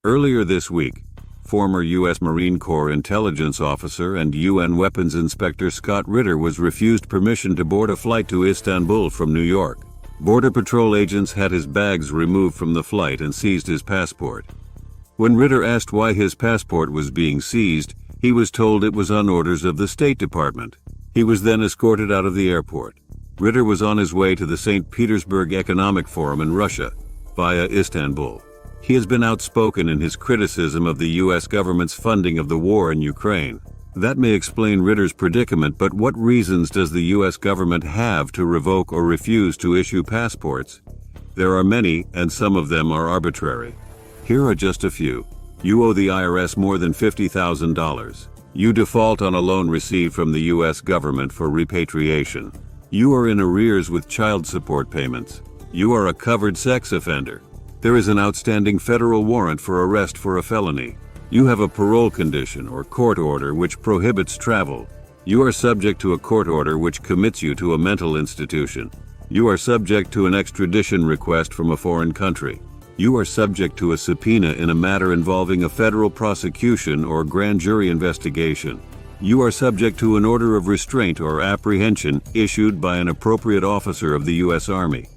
Earlier this week, former U.S. Marine Corps intelligence officer and UN weapons inspector Scott Ritter was refused permission to board a flight to Istanbul from New York. Border Patrol agents had his bags removed from the flight and seized his passport. When Ritter asked why his passport was being seized, he was told it was on orders of the State Department. He was then escorted out of the airport. Ritter was on his way to the St. Petersburg Economic Forum in Russia, via Istanbul. He has been outspoken in his criticism of the U.S. government's funding of the war in Ukraine. That may explain Ritter's predicament, but what reasons does the U.S. government have to revoke or refuse to issue passports? There are many, and some of them are arbitrary. Here are just a few. You owe the IRS more than $50,000. You default on a loan received from the U.S. government for repatriation. You are in arrears with child support payments. You are a covered sex offender. There is an outstanding federal warrant for arrest for a felony. You have a parole condition or court order which prohibits travel. You are subject to a court order which commits you to a mental institution. You are subject to an extradition request from a foreign country. You are subject to a subpoena in a matter involving a federal prosecution or grand jury investigation. You are subject to an order of restraint or apprehension issued by an appropriate officer of the U.S. Army.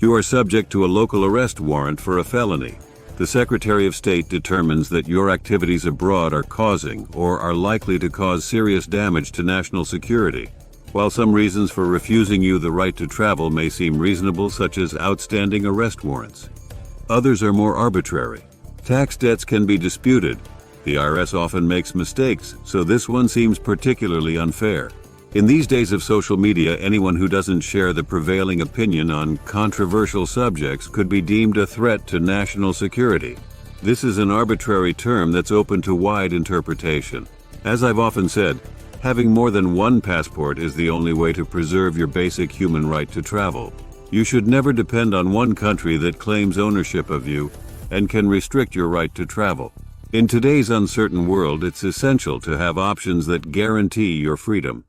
You are subject to a local arrest warrant for a felony. The Secretary of State determines that your activities abroad are causing or are likely to cause serious damage to national security. While some reasons for refusing you the right to travel may seem reasonable, such as outstanding arrest warrants, others are more arbitrary. Tax debts can be disputed. The IRS often makes mistakes, so this one seems particularly unfair. In these days of social media, anyone who doesn't share the prevailing opinion on controversial subjects could be deemed a threat to national security. This is an arbitrary term that's open to wide interpretation. As I've often said, having more than one passport is the only way to preserve your basic human right to travel. You should never depend on one country that claims ownership of you and can restrict your right to travel. In today's uncertain world, it's essential to have options that guarantee your freedom.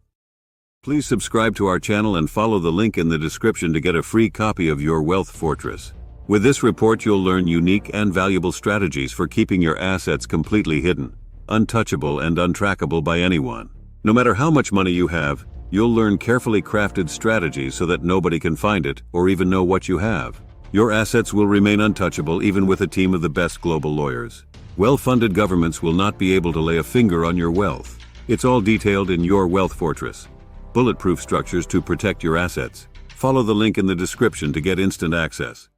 Please subscribe to our channel and follow the link in the description to get a free copy of Your Wealth Fortress. With this report, you'll learn unique and valuable strategies for keeping your assets completely hidden, untouchable and untrackable by anyone. No matter how much money you have, you'll learn carefully crafted strategies so that nobody can find it or even know what you have. Your assets will remain untouchable even with a team of the best global lawyers. Well-funded governments will not be able to lay a finger on your wealth. It's all detailed in Your Wealth Fortress. Bulletproof structures to protect your assets. Follow the link in the description to get instant access.